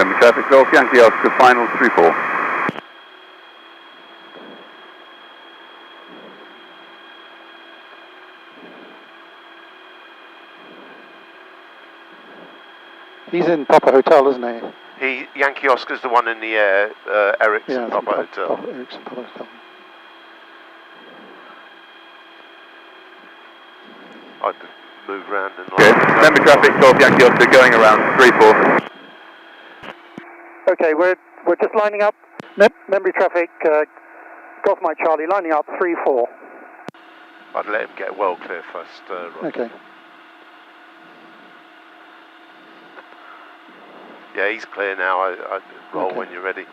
Membury traffic, Golf Yankee Oscar, final 34. He's in Papa Hotel, isn't he? Yankee Oscar's the one in the air, Ericsson Papa Hotel. Ericsson Papa Hotel. I'd move around and Okay, Membury traffic, Golf Yankee Oscar going around 34. Okay, we're just lining up. Membury traffic, Golf Mike Charlie, lining up 3-4. I'd let him get well clear first, Rod. Okay. Yeah, he's clear now. I roll when you're ready.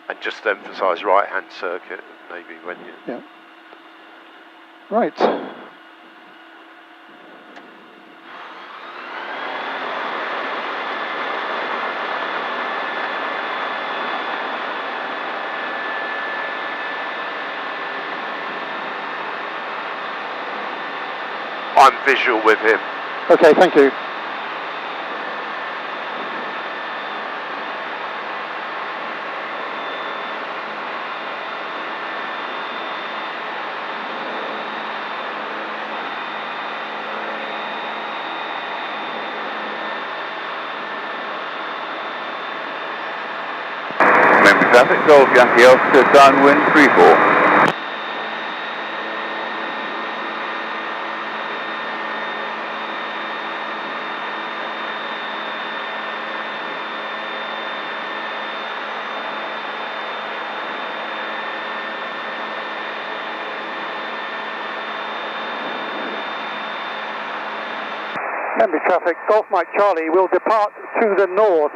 And just emphasise right-hand circuit, maybe when you... Yeah. Right. I'm visual with him. Okay, thank you. Membury traffic, Golf Yankee Oscar, downwind 34. Membury traffic, Golf Mike Charlie will depart to the north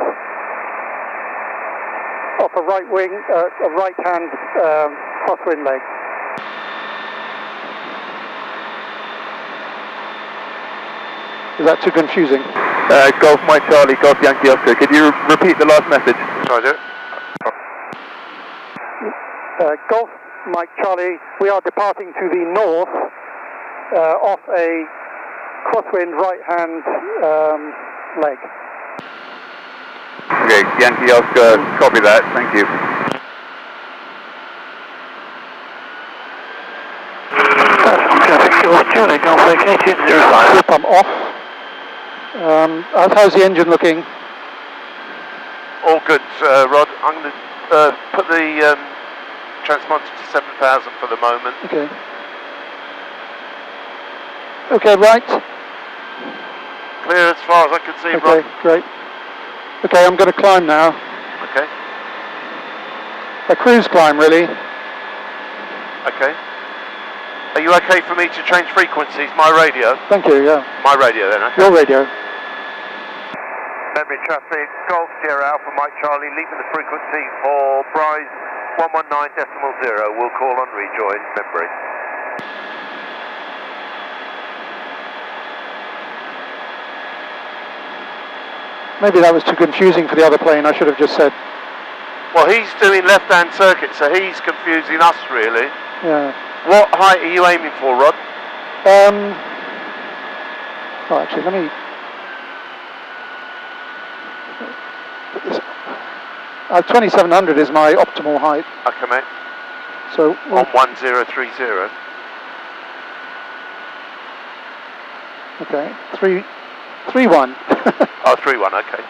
off a right wing, a right-hand crosswind leg. Is that too confusing? Golf Mike Charlie, Golf Yankee Oscar, could you repeat the last message? Shall I do it? Golf Mike Charlie, we are departing to the north off a crosswind right-hand leg. Okay, Yankee Oscar, copy that, thank you. Traffic, Golf Charlie, Golf vacated 05. I'm off. How's the engine looking? All good, Rod. I'm going to put the transponder to 7,000 for the moment. Okay. Okay, right. Clear as far as I can see, Rod. Okay, great. Okay, I'm going to climb now. Okay. A cruise climb, really. Okay. Are you okay for me to change frequencies? My radio? Thank you, yeah. My radio then, okay. Your radio. Membury traffic, Golf Sierra Alpha Mike Charlie, leaving the frequency for Bryce 119.0. We'll call on rejoin, Membury. Maybe that was too confusing for the other plane, I should have just said. Well, he's doing left-hand circuit, so he's confusing us, really. Yeah. What height are you aiming for, Rod? Oh, actually, let me... 2700 is my optimal height. Okay, mate. So... On 1030. Okay, 3-1. Oh, 3-1, okay.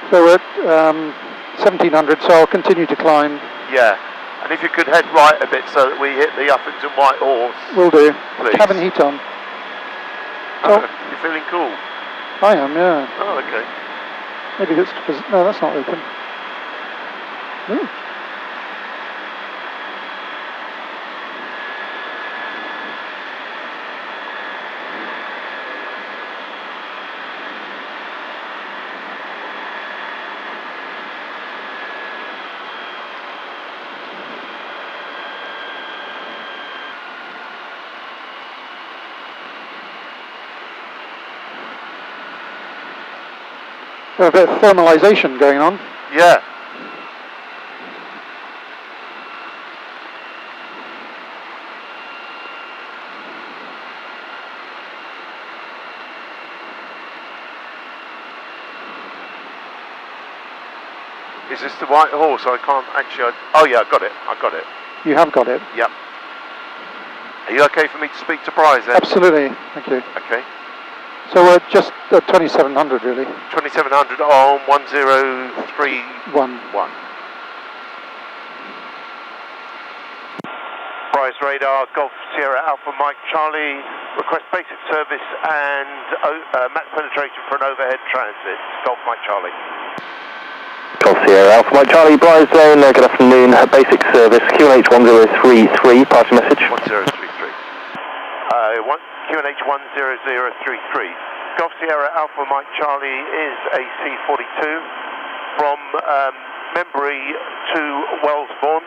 So we're at 1700, so I'll continue to climb. Yeah, and if you could head right a bit so that we hit the Uffington White Horse. Will do. Please. Cabin heat on. Oh, you're feeling cool? I am, yeah. Oh, okay. Maybe that's because... No, that's not open. Ooh. A bit of thermalization going on. Yeah. Is this the White Horse? I can't actually... Oh yeah, I got it. You have got it. Yep. Are you okay for me to speak to Bryce then? Absolutely, thank you. Okay. So we're just at 2700 really. 2700 on 1031. Bryce radar, Golf Sierra Alpha Mike Charlie, request basic service and max penetration for an overhead transit. Golf Mike Charlie. Golf Sierra Alpha Mike Charlie, Bryce Lane, good afternoon, basic service, QNH 1033, party message. 1033. QNH 10033. Golf Sierra Alpha Mike Charlie is a C42 from Membury to Wellesbourne.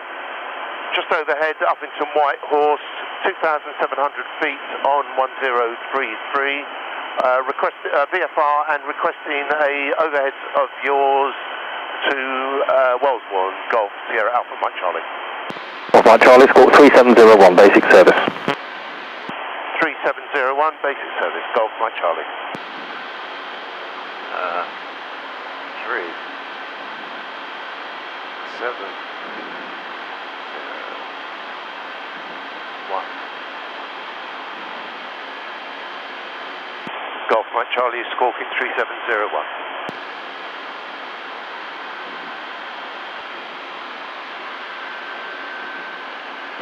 Just overhead, Uppington White Horse, 2,700 feet on 1033. Request VFR and requesting a overhead of yours to Wellesbourne, Golf Sierra Alpha Mike Charlie. Golf Mike Charlie, score 3701, basic service. 3701, basic service, Golf Mike Charlie. 3 7 1. Golf Mike Charlie is squawking 3701.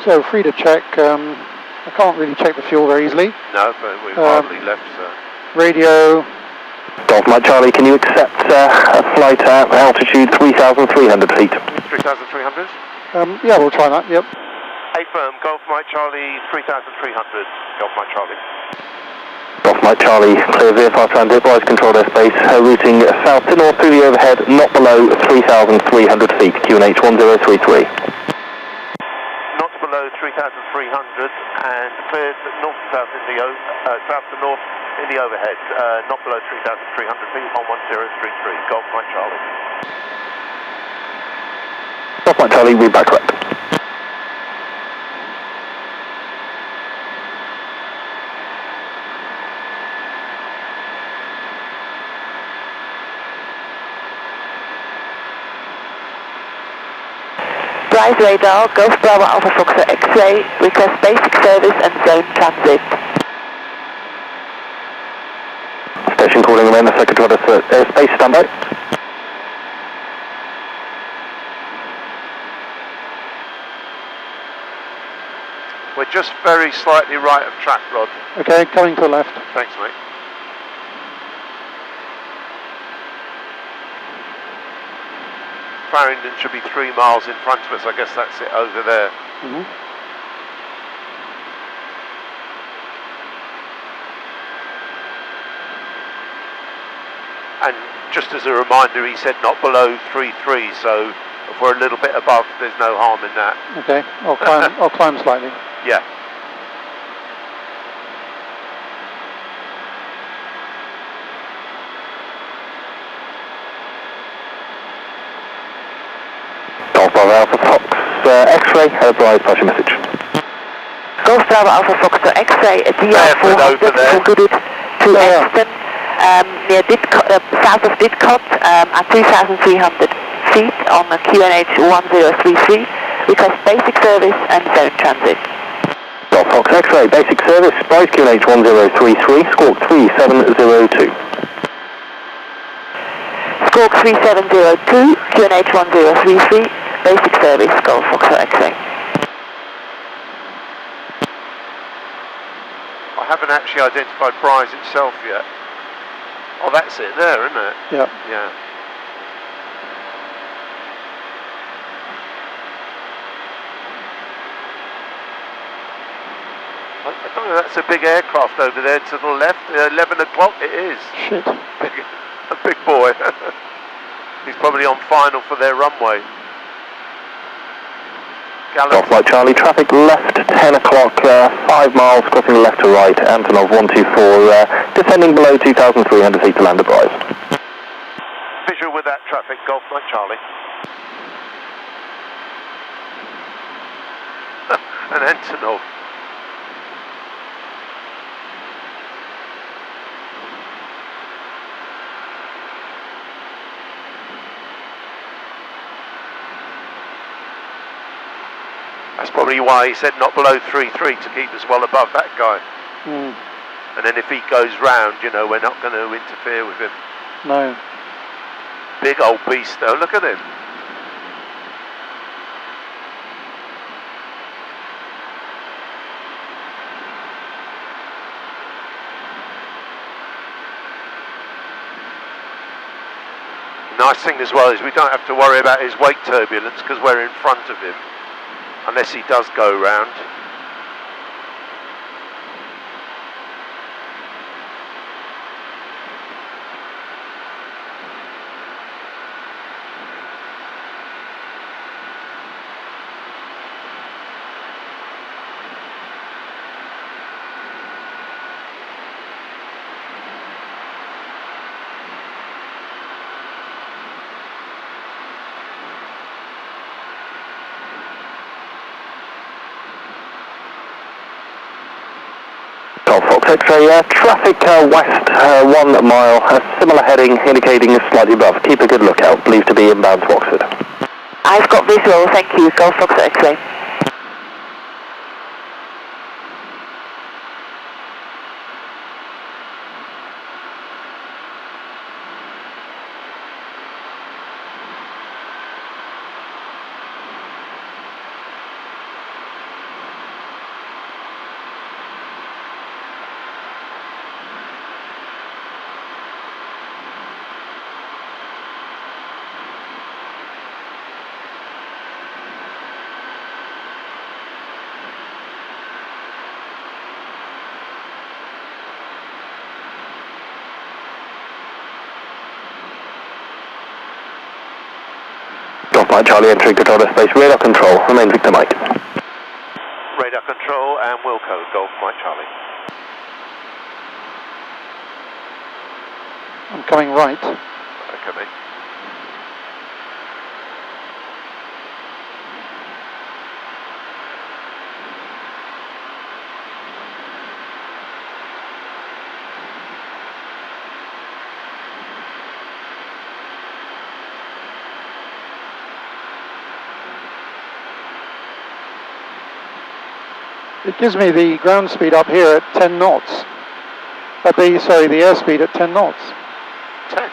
So free to check. I can't really check the fuel very easily. No, but we've hardly left, so. Radio. Golf Mike Charlie, can you accept a flight at altitude 3,300 feet? 3,300? Yeah, we'll try that, yep. A firm, Golf Mike Charlie, 3,300, Golf Mike Charlie. Golf Mike Charlie, clear VFR transit, Bryce controlled airspace, routing south to north through the overhead, not below 3,300 feet, QNH 1033. Not below 3,300 and cleared north to south in the south to north in the overhead, not below 3,300 feet on 1033, Golf Mike Charlie. Golf Mike Charlie, read back correct. Bryce radar, Golf Bravo Alpha Foxer X-ray, request basic service and zone transit. Station calling in, a second to order airspace, standby. We're just very slightly right of track, Rod. Okay, coming to the left. Thanks, mate. Farringdon should be 3 miles in front of us. I guess that's it over there. Mm-hmm. And just as a reminder, he said not below 3.3, so if we're a little bit above, there's no harm in that. Okay, I'll climb slightly. Yeah. Golf Bravo Alpha Fox X-ray, Bryce, pass your message. Golf Bravo Alpha Foxer X-ray, DR400 concluded to Exton, near south of Didcot, at 2,300 feet on the QNH 1033, request basic service and zone transit. Golf Fox X-ray, basic service, Bryce QNH 1033, squawk 3702. Squawk 3702, QNH 1033, basic service, Golf Foxer X-ray. I haven't actually identified Bryce itself yet. Oh, that's it there, isn't it? Yeah. Yeah. I don't know, that's a big aircraft over there to the left. 11 o'clock it is. Shit. A big boy. He's probably on final for their runway. Golf Mike Charlie, traffic left 10 o'clock, 5 miles, crossing left to right, Antonov 124, descending below 2,300 feet to land at Bryce. Visual with that traffic, Golf Mike Charlie. And Antonov. That's probably why he said not below 3.3 to keep us well above that guy. Mm. And then if he goes round, you know, we're not going to interfere with him. No. Big old beast though, look at him. Nice thing as well is we don't have to worry about his wake turbulence because we're in front of him, unless he does go round. Fox X-ray, traffic west 1 mile, similar heading indicating slightly above. Keep a good lookout, believed to be inbound to Oxford. I've got visual, thank you. Golf Fox X-ray. Mike Charlie entering control airspace, radar control, remain Victor Mike. Radar control and Wilco, Golf Mike Charlie. I'm coming right. Okay, mate. It gives me the ground speed up here at 10 knots. The airspeed at 10 knots. 10?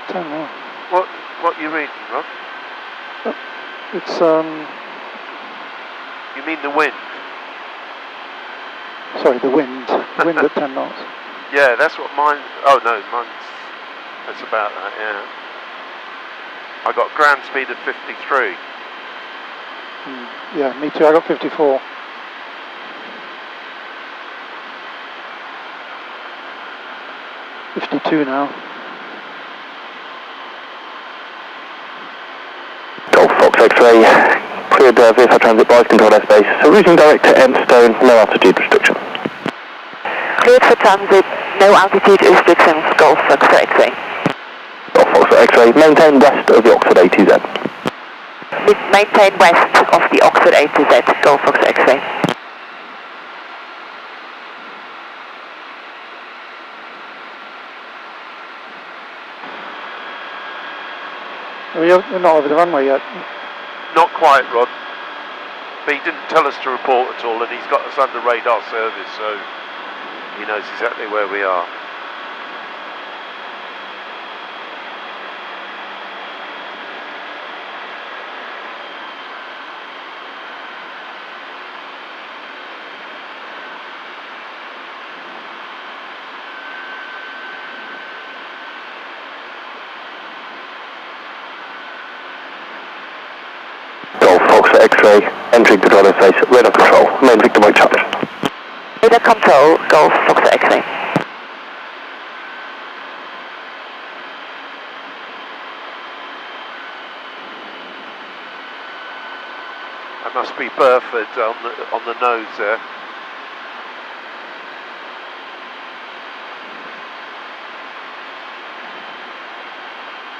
10, wow. What are you reading, Rob? It's, You mean the wind? sorry, the wind. The wind at 10 knots. Yeah, that's what mine, oh no, that's about that, yeah. I got ground speed of 53. Yeah, me too, I got 54. now. Golf Fox X-ray, cleared VFR transit by control airspace, so routing direct to Enstone, no altitude restriction. Cleared for transit, no altitude restrictions, Golf Fox X-ray. Golf Fox X-ray, maintain west of the Oxford ATZ. Maintain west of the Oxford ATZ, Golf Fox X-ray. We're not over the runway yet. Not quite, Rod. But he didn't tell us to report at all, and he's got us under radar service, so he knows exactly where we are. X-ray, entering control airspace, radar control, main Victor Mike Charlie. Radar control, Golf Fox X-ray. That must be Burford on the nose there.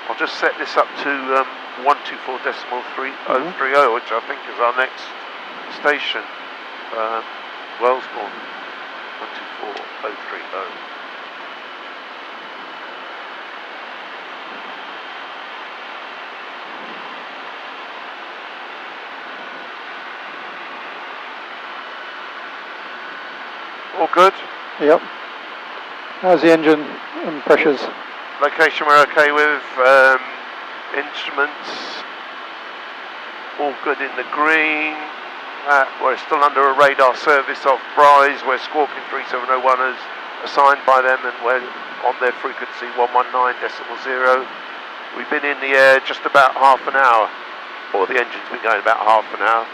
I'll just set this up to 124.3030, which I think is our next station, Wellesbourne, 124.030. All good? Yep. How's the engine and pressures? Location we're okay with. Instruments, all good in the green. We're still under a radar service off Bryce. We're squawking 3701 as assigned by them, and we're on their frequency 119.0. We've been in the air just about half an hour, or the engine's been going about half an hour.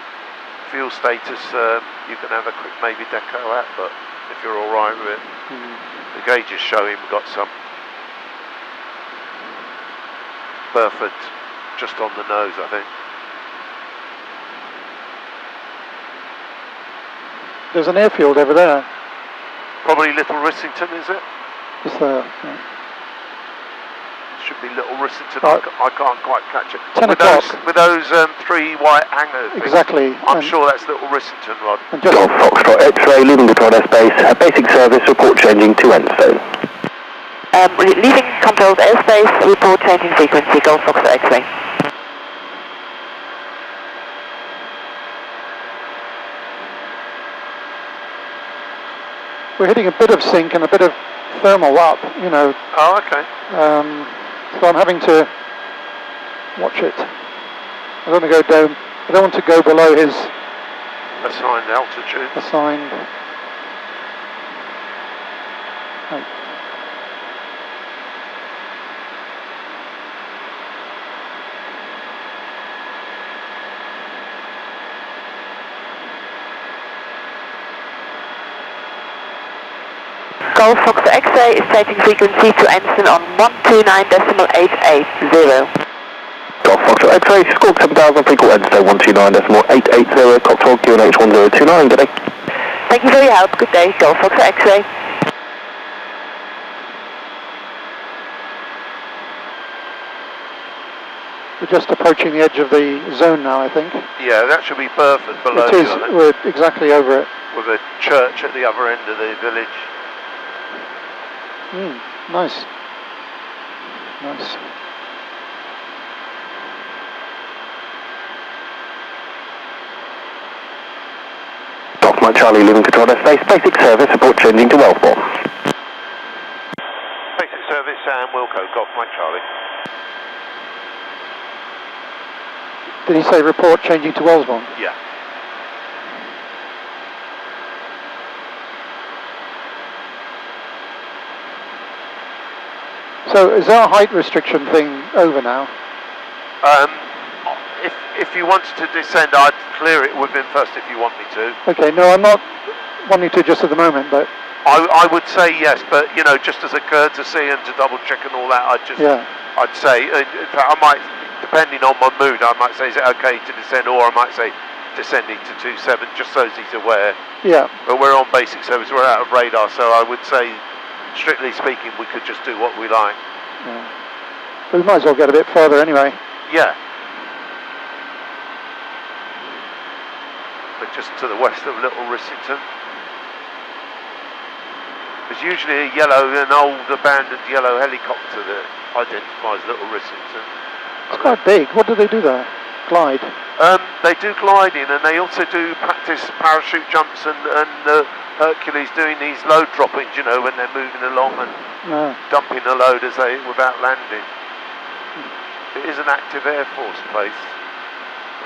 Fuel status, you can have a quick maybe deco at, but if you're all right with it. The gauges show him got some. Burford just on the nose, I think. There's an airfield over there. Probably Little Rissington, is it? Just there. Yeah. Should be Little Rissington. Right. I can't quite catch it. 10 o'clock. With those 3 white hangers. Exactly. I'm sure that's Little Rissington, Rod. And just Golf Foxtrot X-ray, leaving control airspace, basic service, report changing to Enstone. Leaving controlled airspace, report changing frequency, Golf Foxtrot X-ray. we're hitting a bit of sink and a bit of thermal up, you know. Oh, okay. So I'm having to watch it. I don't want to go down. I don't want to go below his assigned altitude. Assigned. Right. Golf Fox X-ray is changing frequency to Ensign on 129.880. Golf Fox X-ray, squawk 7000, frequent Wednesday 129.880, Coxhog QNH 1029, good day. Thank you for your help, good day, Golf Fox X-ray. We're just approaching the edge of the zone now, I think. Yeah, that should be Burford below. It is, we're exactly over it. With a church at the other end of the village. Nice. Nice. Golf Mike Charlie, leaving control airspace, basic service, report changing to Wellesbourne. Basic service and Wilco, Golf Mike Charlie. Did he say report changing to Wellesbourne? Yeah. So is there a height restriction thing over now? If you wanted to descend, I'd clear it with him first if you want me to. Okay, no, I'm not wanting to just at the moment, but... I would say yes, but, you know, just as a courtesy and to double check and all that, I'd say, in fact, I might, depending on my mood, I might say, is it okay to descend, or I might say, descending to 27, just so as he's aware. Yeah. But we're on basic service, we're out of radar, so I would say, strictly speaking, we could just do what we like. Yeah. We might as well get a bit further anyway. Yeah. But just to the west of Little Rissington. There's usually a yellow, an old abandoned yellow helicopter that identifies Little Rissington. It's quite big. What do they do there? Glide? They do gliding, and they also do practice parachute jumps and Hercules doing these load droppings, you know, when they're moving along and dumping the load without landing. It is an active Air Force place.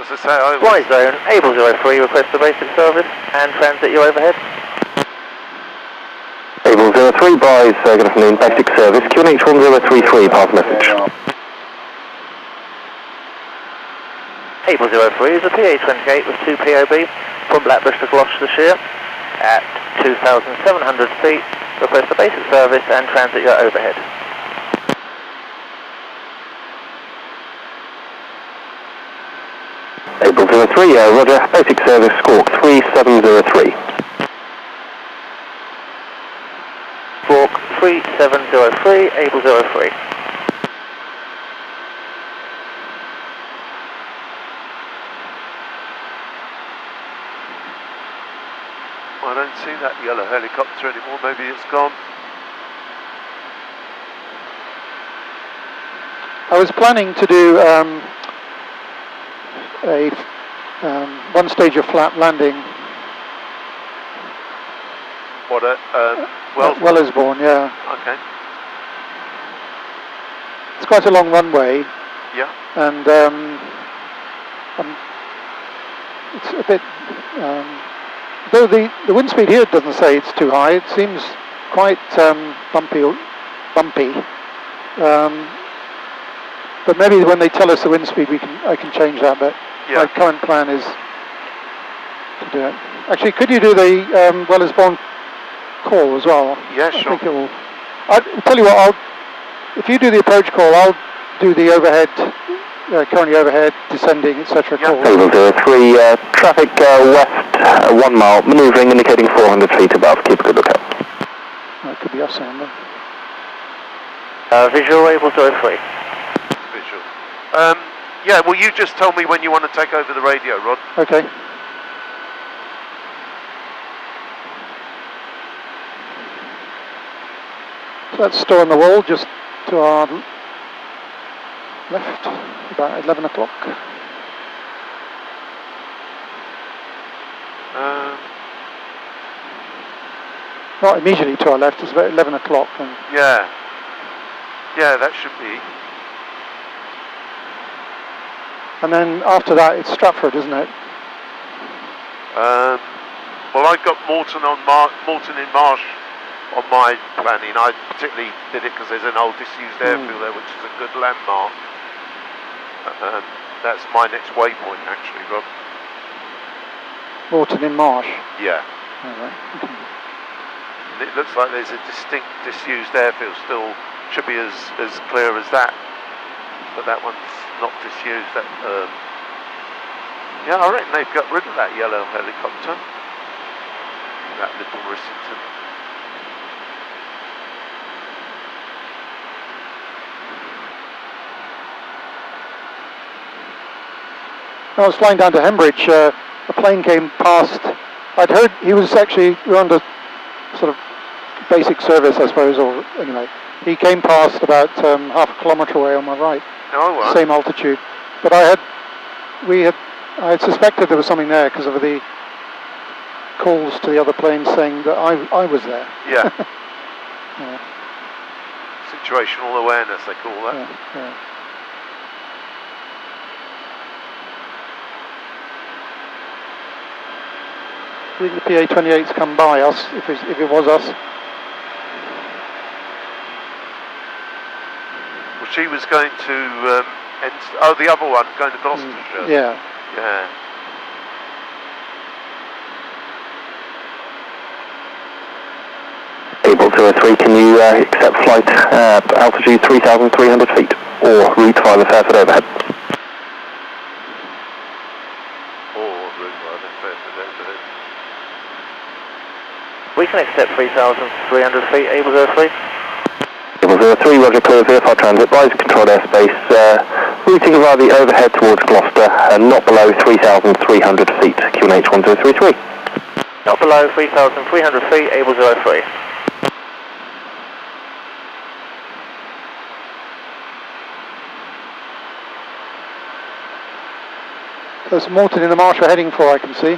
As I say, Fly zone, Able 03, request the basic service and transit you overhead. Able 03, Bryce, good afternoon, basic service, QNH 1033, pass message. Able 03 is a PA28 with 2 POB from Blackbush to Gloucestershire at 2,700 feet, request the basic service and transit you overhead. Able 03, roger, basic service, squawk 3703. Squawk 3703, Able 03. I don't see that yellow helicopter anymore, maybe it's gone. I was planning to do one stage of flat landing. What at Wellesbourne? Wellesbourne, yeah. Okay. It's quite a long runway. Yeah. And it's a bit. Though the wind speed here doesn't say it's too high, it seems quite bumpy. But maybe when they tell us the wind speed, I can change that. But my current plan is to do it. Actually, could you do the Wellesbourne call as well? Yeah, sure. I think it will. I'll tell you what. If you do the approach call, I'll do the overhead. Currently overhead, descending, etc. Yeah. Table 03, traffic west 1 mile, manoeuvring indicating 400 feet above. Keep a good lookout. That could be us, Amber. Visual able 03. Visual. Yeah, well, you just tell me when you want to take over the radio, Rod. Okay. So that's store on the wall, just to our left, about 11 o'clock. Not immediately to our left, it's about 11 o'clock. Yeah. Yeah, that should be. And then after that, it's Stratford, isn't it? Well, I've got Morton in Marsh on my planning. I particularly did it because there's an old disused airfield there, which is a good landmark. That's my next waypoint, actually, Rob. Morton in Marsh? Yeah. All right. Okay. And it looks like there's a distinct disused airfield still. Should be as clear as that. But that one's not disused. Yeah, I reckon they've got rid of that yellow helicopter. That little Rissington. I was flying down to Hembridge. A plane came past. I'd heard he was actually under sort of basic service, I suppose, or anyway. He came past about half a kilometre away on my right. Oh, right. Same altitude. But I had suspected there was something there because of the calls to the other planes saying that I was there. Yeah. Yeah. Situational awareness, they call that. Yeah. I think the PA-28's come by us, if it was us. Well, she was going to, the other one, going to Gloucestershire. Yeah. Yeah. Able 203, can you accept flight altitude 3,300 feet or route 5 of Fairford overhead? We can accept 3,300 feet, able 03. Able 03, roger, clear VFR transit, rise controlled airspace, routing via the overhead towards Gloucester, not below 3,300 feet, QNH 1033. Not below 3,300 feet, able 03. There's Morton in the marsh we're heading for, I can see.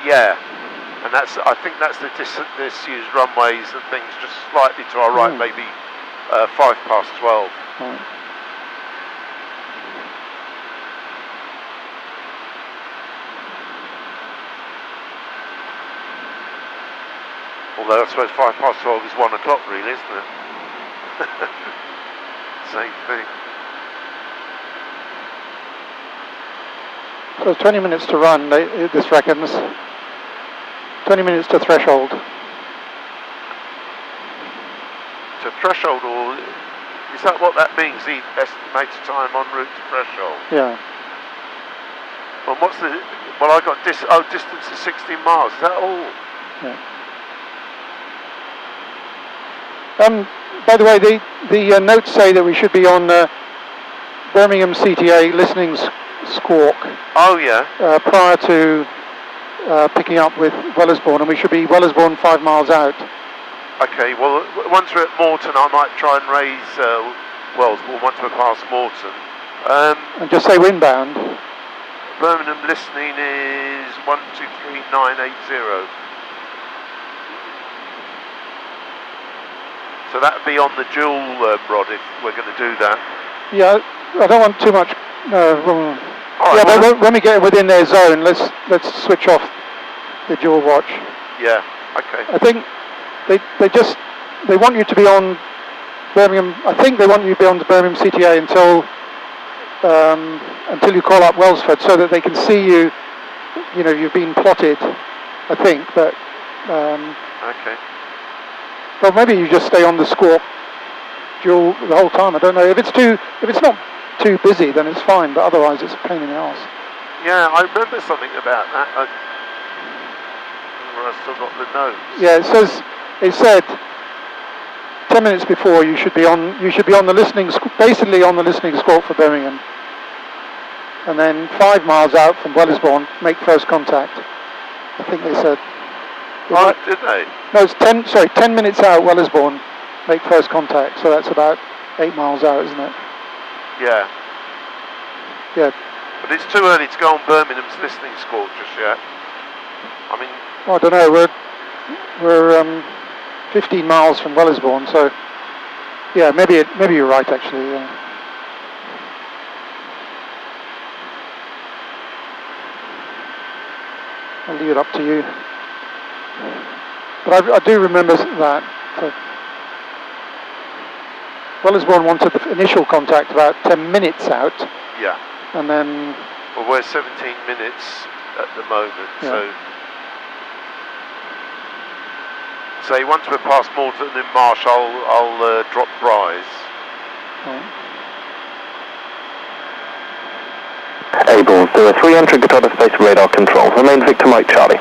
Yeah. And I think that's the disused runways and things just slightly to our right, maybe 12:05. Right. Although I suppose 12:05 is 1 o'clock really, isn't it? Same thing. So it's 20 minutes to run, this reckons. 20 minutes to threshold. To threshold, or is that what that means, the estimated time en route to threshold? Yeah. Well, I got distance is 16 miles, is that all? Yeah. By the way, the notes say that we should be on Birmingham CTA listening squawk. Oh, yeah. Prior to picking up with Wellesbourne, and we should be Wellesbourne 5 miles out. Okay, well, once we're at Morton, I might try and raise Wellesbourne once we're past Morton. And just say windbound. Birmingham listening is 123980. So that would be on the dual rod if we're going to do that. Yeah, I don't want too much. All right, yeah, well, but when we get within their zone, let's switch off the dual watch. Yeah. Okay. I think they want you to be on Birmingham. I think they want you to be on the Birmingham CTA until you call up Wellsford, so that they can see you. You know, you've been plotted. I think, but. Okay. Well, maybe you just stay on the squawk dual the whole time. I don't know. If it's not too busy, then it's fine. But otherwise, it's a pain in the arse. Yeah, I remember something about that. I've still got the notes. Yeah, it said 10 minutes before you should be on the listening, basically on the listening squawk for Birmingham, and then 5 miles out from Wellesbourne, make first contact. I think they said. Oh, did they? No, it's 10 minutes out Wellesbourne, make first contact. So that's about 8 miles out, isn't it? Yeah. Yeah. But it's too early to go on Birmingham's listening squawk just yet. I mean. Well, I don't know. We're 15 miles from Wellesbourne, so yeah, maybe you're right actually. Yeah. I'll leave it up to you. But I do remember that. So Wellesbourne wanted the initial contact about 10 minutes out. Yeah. And then. Well, we're 17 minutes at the moment, yeah. So once we're past Morton and Marsh, I'll drop Bryce. Right. Able, do a 300, get out of space radar control. Remain Victor Mike Charlie.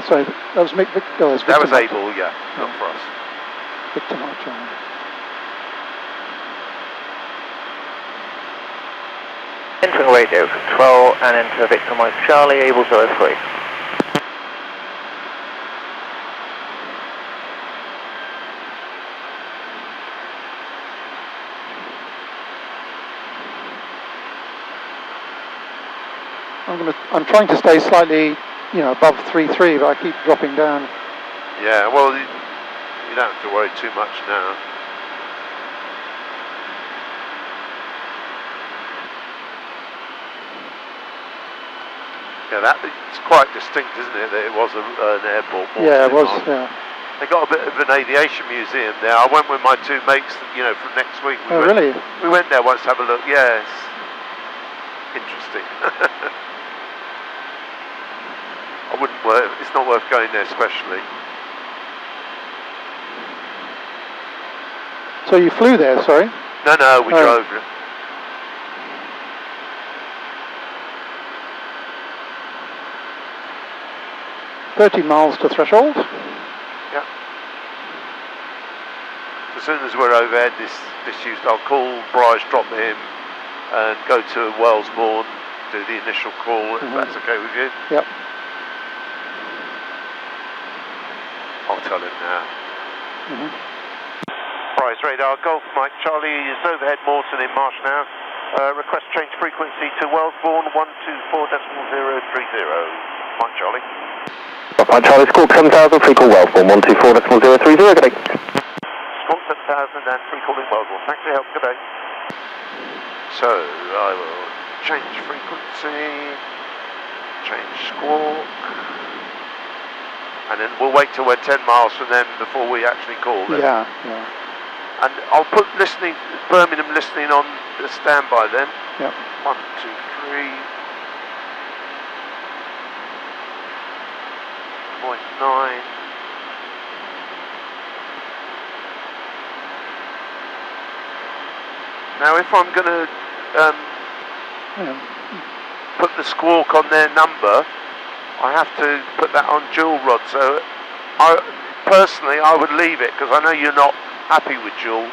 Sorry, that was Mick Victor. That was Able, yeah, not for us. Victor Mike Charlie. Entering radio control and enter Victor Mike Charlie, Able 03. I'm trying to stay slightly, above 3.3, but I keep dropping down. Yeah, well, you don't have to worry too much now. Yeah, it's quite distinct, isn't it, that it was an airport. Yeah, it was, yeah. They got a bit of an aviation museum there. I went with my two mates, from next week. Really? We went there once to have a look, yes. Interesting. It's not worth going there especially. So you flew there, sorry? No, we drove. 30 miles to threshold. Yeah. As soon as we're overhead, I'll call Bryce, drop him, and go to Wellesbourne, do the initial call, if that's okay with you. Yep. I'll tell him now. Bryce radar, Golf Mike Charlie is overhead Morton in Marsh now. Request change frequency to Wellesbourne 124.030. Mike Charlie. Mike Charlie, Squawk 7000, free call Wellesbourne 124.030. Good day. Squawk 7000 and free calling Wellesbourne. Thanks for your help. Good day. So I will change frequency, change squawk, and then we'll wait till we're 10 miles from them before we actually call them. Yeah. And I'll put Birmingham listening on the standby then. Yep. 1, 2, 3. 0.9. Now if I'm going to put the squawk on their number, I have to put that on dual rod. So personally I would leave it, because I know you're not happy with dual.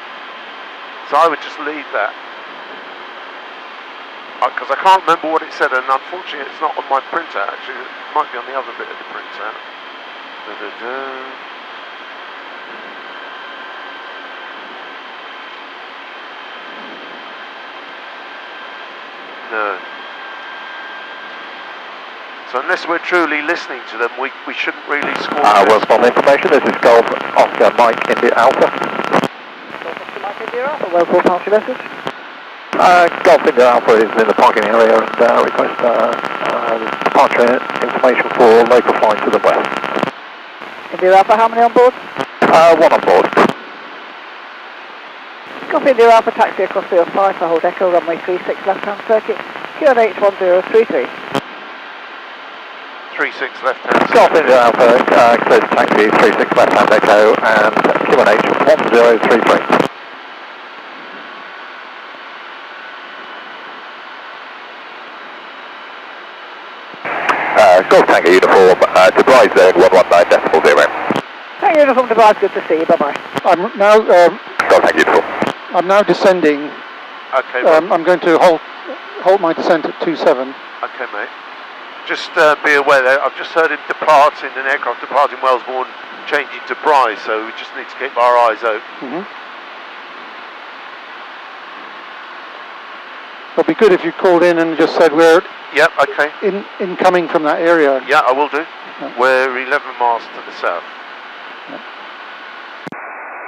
So I would just leave that. Because I can't remember what it said, and unfortunately it's not on my printout actually. It might be on the other bit of the printout. No. So unless we're truly listening to them, we shouldn't really score. Wellesbourne information, this is Golf Oscar Mike India Alpha. Golf Oscar Mike India Alpha, Wellesbourne party message. Golf India Alpha is in the parking area and request departure information for local flight to the west. India Alpha, how many on board? One on board. Golf India Alpha, taxi across field 5 for hold echo, runway 36 left-hand circuit, QNH 1033. 36 left-hand. Golf India Alpha, clear to taxi 36 left-hand echo and QNH 1033. Golf Tango Uniform, Dubai Zone 119.0. Tango Uniform Dubai, good to see you, bye-bye. I'm now, Golf Tango Uniform. I'm now descending. Okay, mate. I'm going to halt my descent at 27. Okay, mate. Just be aware that I've just heard him depart in an aircraft departing Wellesbourne, changing to Bryce, so we just need to keep our eyes open. Mm-hmm. It'd be good if you called in and just said we're Yep, okay. incoming from that area. Yeah, I will do. Yeah. We're 11 miles to the south. Yeah.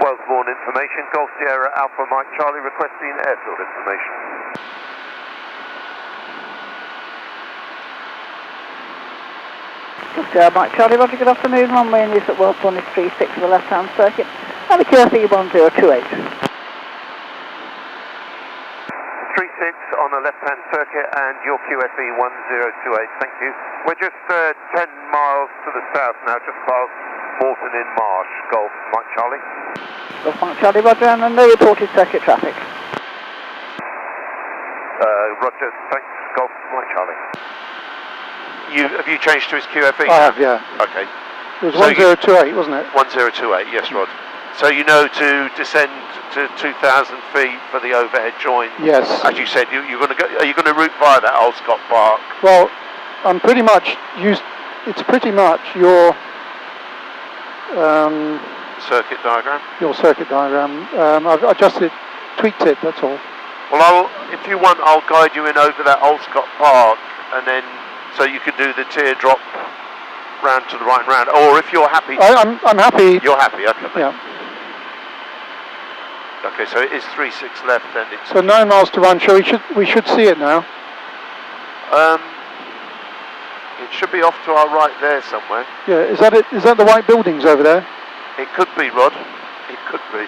Wellesbourne information, Golf Sierra Alpha Mike Charlie requesting airfield information. Golf Sierra Mike Charlie, Roger, good afternoon. Runway in use at Wellesbourne is 36 for the left-hand circuit. And the QFE 1028. 36 on the left-hand circuit and your QFE 1028, thank you. We're just 10 miles to the south now, just past Morton in Marsh. Golf Mike Charlie. Golf Mike Charlie, Roger, and no reported circuit traffic. Roger, thanks. Golf Mike Charlie. Have you changed to his QFE? I have, yeah. Okay. It was 1028, wasn't it? 1028, yes, Rod. So you know to descend to 2,000 feet for the overhead join. Yes. As you said, you're going to go. Are you going to route via that Old Scott Park? Well, I'm pretty much used. It's pretty much your Circuit diagram. Your circuit diagram. I've adjusted, tweaked it. That's all. Well, if you want, I'll guide you in over that Old Scott Park, and then so you can do the teardrop round to the right and round. Or if you're happy, I'm happy. You're happy, okay. Yeah. Okay, so it is 36 left, and it's So 9 miles to run. We should see it now. it should be off to our right there somewhere. Yeah. Is that it? Is that the white buildings over there? It could be, Rod. It could be.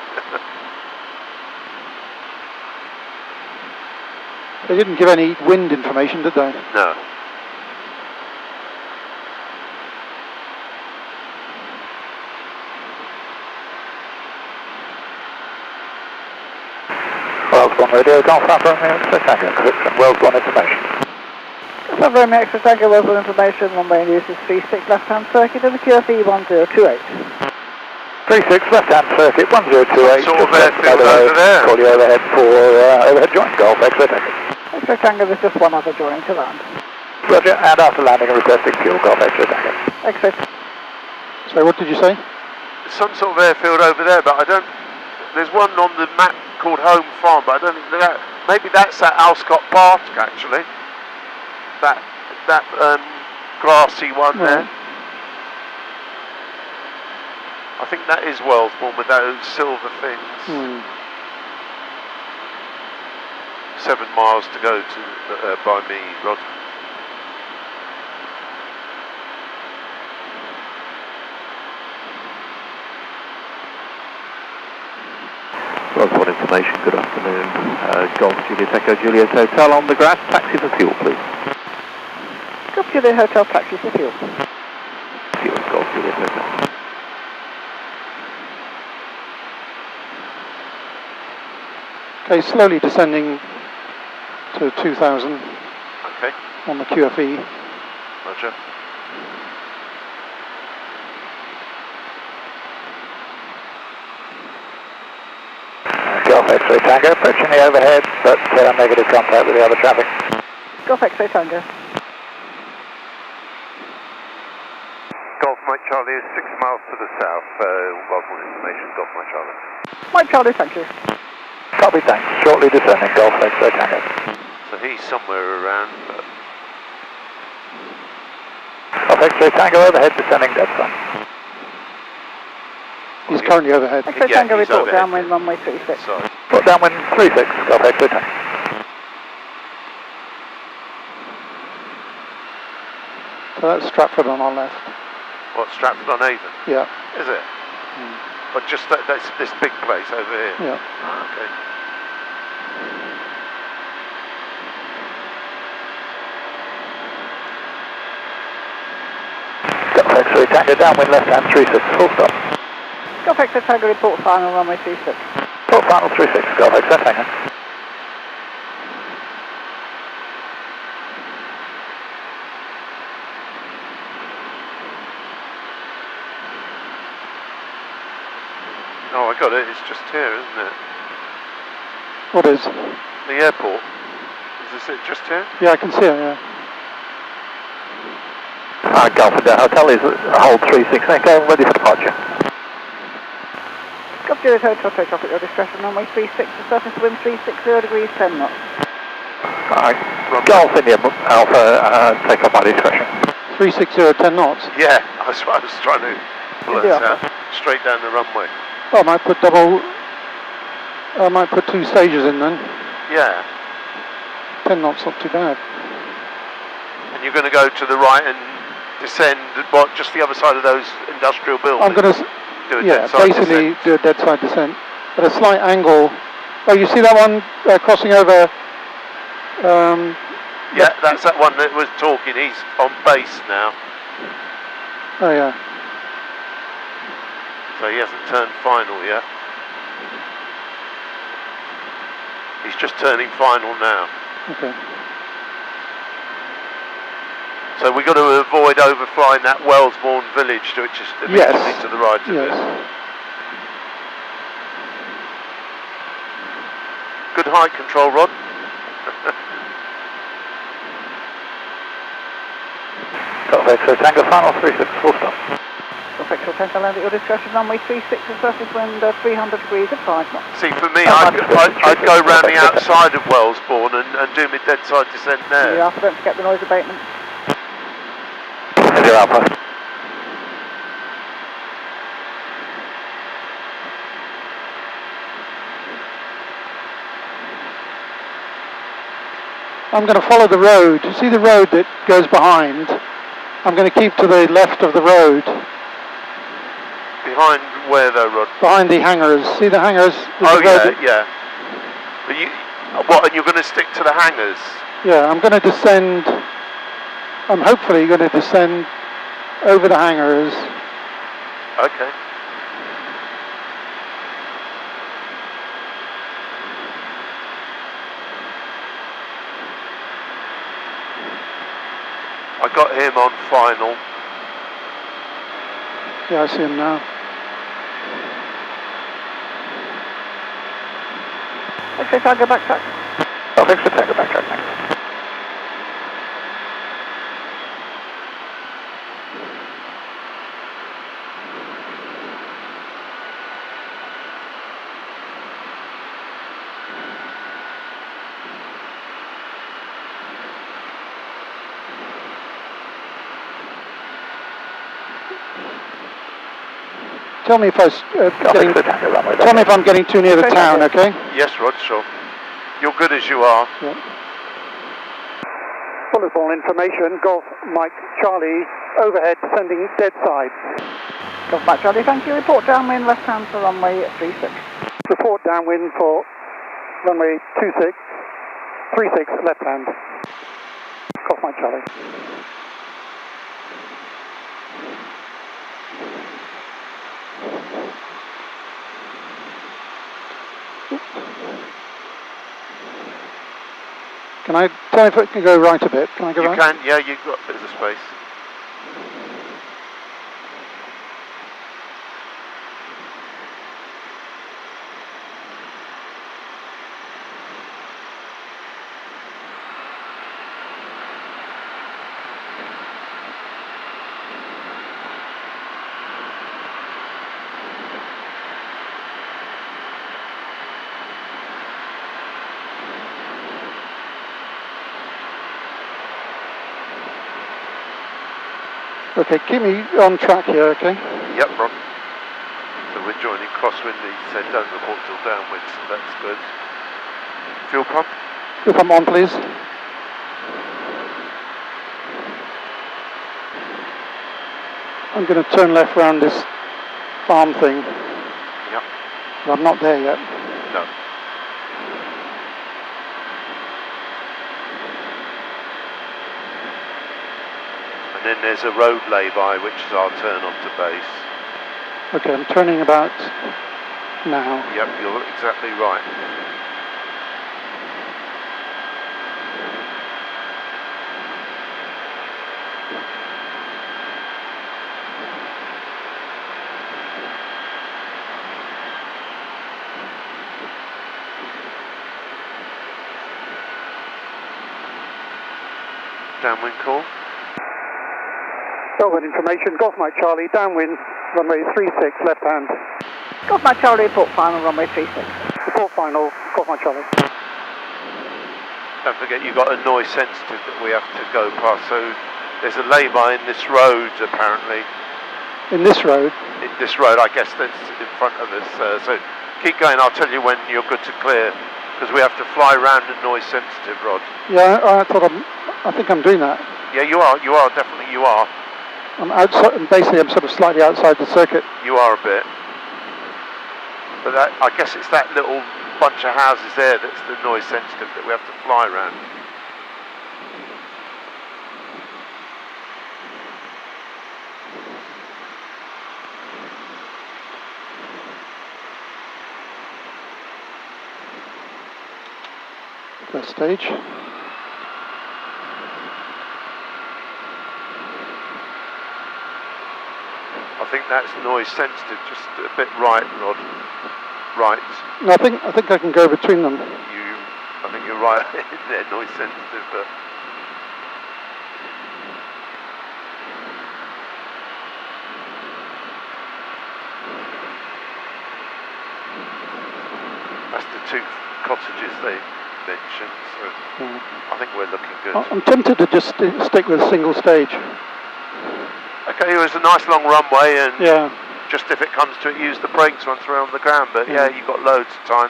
They didn't give any wind information, did they? No. Wellesbourne radio, Golf Alpha, Wellesbourne information. Golf Alpha, Romeo Extra Tango, Wellesbourne information, runway in use is 36 left-hand circuit and the QFE 1028. 36 left-hand circuit, 1028. Sort of airfield over there. Call you overhead for overhead join, Golf X-ray Tango. X-ray Tango, there's just one other joining to land. Roger, and after landing requesting fuel, Golf X-ray Tango. X-ray. So what did you say? Some sort of airfield over there, but I don't. There's one on the map called Home Farm, but I don't think that. Maybe that's at Alscott Park actually. That grassy one there. I think that is Wellesbourne with those silver things. 7 miles to go to by me, Rod. Wellesbourne information, good afternoon. Golf Juliet Echo Juliet Hotel on the grass, taxi for fuel please. Golf Juliet Hotel, taxi for fuel. Fuel, Golf Juliet Hotel. Okay, slowly descending to 2,000 Okay, on the QFE. Roger. Golf X-ray Tango, approaching the overhead, but negative contact with the other traffic. Golf X-ray Tango. Golf Mike Charlie is 6 miles to the south. Wellesbourne information, Golf Mike Charlie. Mike Charlie, thank you. Copy, thanks. Shortly descending, Golf X-ray Tango. So he's somewhere around, but Golf X-ray Tango overhead, descending dead side. He's currently overhead. X-ray Tango, report downwind, runway 36. Sorry. Report downwind 36, Golf X-ray Tango. So that's Stratford on our left. What, Stratford on Avon? Yeah. Is it? But just that's this big place over here? Yeah. Okay. Golf X-ray Tango downwind left hand 36, full stop. Golf X-ray Tango, report final, runway 36. Report final 36, Golf X-ray Tango. Oh, I got it. It's just here, isn't it? What is? The airport. Is this it just here? Yeah, I can see it, yeah. Golf India Hotel is hold 36, Echo, ready for departure. Golf Juliet Hotel, take off at your discretion, runway 36, the surface wind 360 degrees, 10 knots. Golf India Alpha, take off by discretion. 360, 10 knots. Yeah, that's what I was trying to blurt out. Straight down the runway. Oh, I might put two stages in then. Yeah. 10 knots, not too bad. And you're going to go to the right and descend, what, just the other side of those industrial buildings? I'm going to, do a yeah, dead side basically descent. do a dead side descent at a slight angle. Oh, you see that one crossing over? Yeah, that's that one that was talking. He's on base now, Oh, yeah. so he hasn't turned final yet. He's just turning final now. Okay. So we've got to avoid overflying that Wellesbourne village, which is immediately to the right of Yes. it. Good height control, Rod. Golf X-ray Tango final 36, full stop. Golf X-ray Tango, land at your discretion, runway 36, the surface wind 300 degrees at 5 knots. See, for me, I'd go round the outside of Wellesbourne and do my dead side descent there. Yeah, don't forget the noise abatement. India Alpha. I'm going to follow the road. You see the road that goes behind? I'm going to keep to the left of the road. Behind where though, Rod? Behind the hangars. See the hangars? There's Oh a road yeah, yeah. But you, what? And you're going to stick to the hangars? Yeah, I'm going to descend. I'm hopefully going to descend over the hangars. Okay. I got him on final. Yeah, I see him now. X-ray Tango, backtrack. Golf X-ray Tango, backtrack, thanks. Tell me if tell me if I'm getting too near the town, okay? Yes, Rod, sure. You're good as you are. Yeah. Wellesbourne information, Golf Mike Charlie, overhead, descending dead side. Golf Mike Charlie, thank you. Report downwind, left hand for runway 36. Report downwind for runway 36, left hand. Golf Mike Charlie. Can I tell me if it can go right a bit? Can I go right? You can, yeah, you've got a bit of space. Okay, keep me on track here, okay? Yep, Ron. So we're joining crosswind. He said don't report till downwind, so that's good. Fuel pump? Fuel pump on, please. I'm going to turn left round this farm thing. Yep. But I'm not there yet. No. And then there's a road lay-by, which is our turn onto base. Okay, I'm turning about now. Yep, you're exactly right. Downwind call. Downwind information, Golf Mike Charlie, downwind, runway 36, left hand. Golf Mike Charlie, report final, runway 36. Report final, Golf Mike Charlie. Don't forget you've got a noise sensitive that we have to go past, so there's a lay-by in this road apparently. In this road? In this road, I guess that's in front of us, so keep going, I'll tell you when you're good to clear, because we have to fly round a noise sensitive, Rod. Yeah, I think I'm doing that. Yeah, you are, definitely you are. I'm outside, basically I'm sort of slightly outside the circuit. You are a bit. But that, I guess it's that little bunch of houses there that's the noise sensitive that we have to fly around. First stage. I think that's noise sensitive, just a bit right, Rod. Right. No, I think I can go between them. I think you're right. They're noise sensitive, but that's the two cottages they mentioned. So I think we're looking good. I'm tempted to just stick with a single stage. Okay, it was a nice long runway, and yeah. Just if it comes to it, use the brakes once we're on the ground. But yeah, you've got loads of time.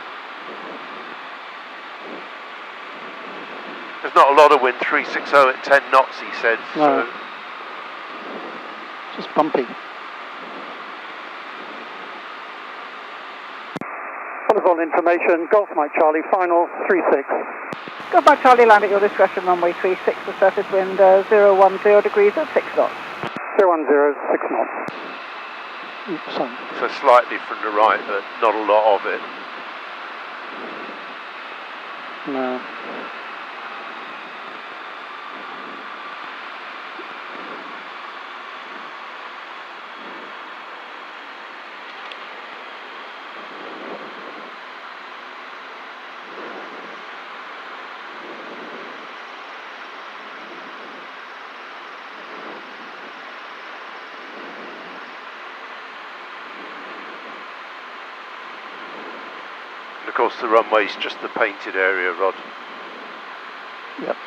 There's not a lot of wind, 360 at 10 knots, he said. No. So. Just bumpy. Telephone information, Golf Mike Charlie, final 36. Golf Mike Charlie, land at your discretion, runway 36, the surface wind 010 degrees at 6 knots. 010, 6 knots. Oops, sorry. So slightly from the right, but not a lot of it. No. Of course, the runway's just the painted area, Rod. Yep.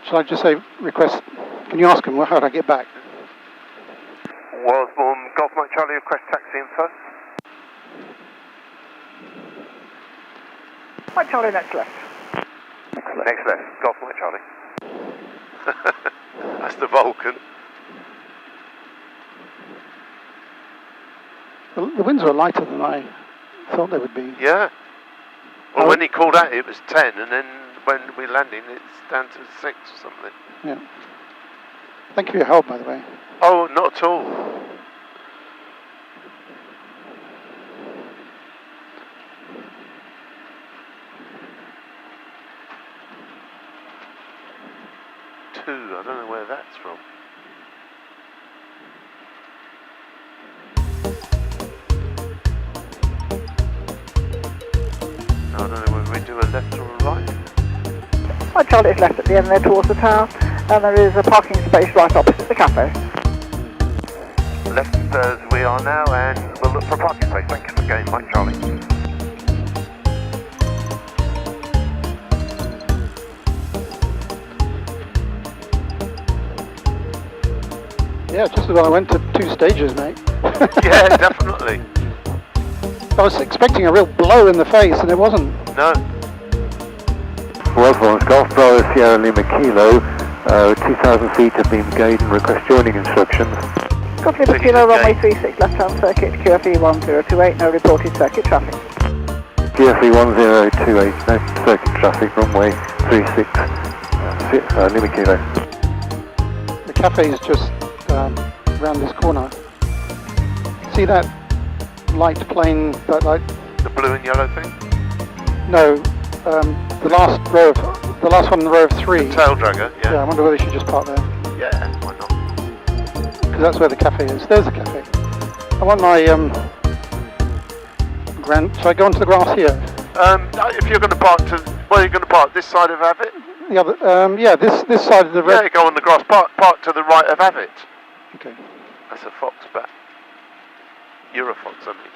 Shall I just say, request, can you ask him how do I get back? Wellesbourne, Golf Mike Charlie, request taxi in first. Mike Charlie, next left. Next left, Golf Mike Charlie. That's the Vulcan. The winds were lighter than I thought they would be. Yeah. Well, when he called out, it was 10, and then when we landed, it's down to 6 or something. Yeah. Thank you for your help, by the way. Oh, not at all. I don't know where that's from. I don't know whether we do a left or a right. Right, Charlie is left at the end there towards the tower, and there is a parking space right opposite the cafe. Left as we are now, and we'll look for a parking space. Thank you for going, Mike Charlie. Yeah, just as well I went to 2 stages, mate. Yeah, definitely. I was expecting a real blow in the face, and it wasn't. No. Wellesbourne, Golf Bravo Sierra Lima Kilo, 2,000 feet have been gained and request joining instructions. Golf Lima Kilo, runway 36, left-hand circuit, QFE 1028, no reported circuit traffic. QFE 1028, no circuit traffic, runway 36, Lima Kilo. The cafe is just around this corner. See that light plane, that light? The blue and yellow thing? No, the last one in the row of 3. The tail dragger, yeah. Yeah, I wonder whether she should just park there. Yeah, why not? Because that's where the cafe is. There's the cafe. I want my shall I go onto the grass here? If you're going to park you're going to park this side of Avit? The other, yeah, this side of the red. Yeah, go on the grass. Park to the right of Avit. Okay. That's a fox, but you're a fox, I mean.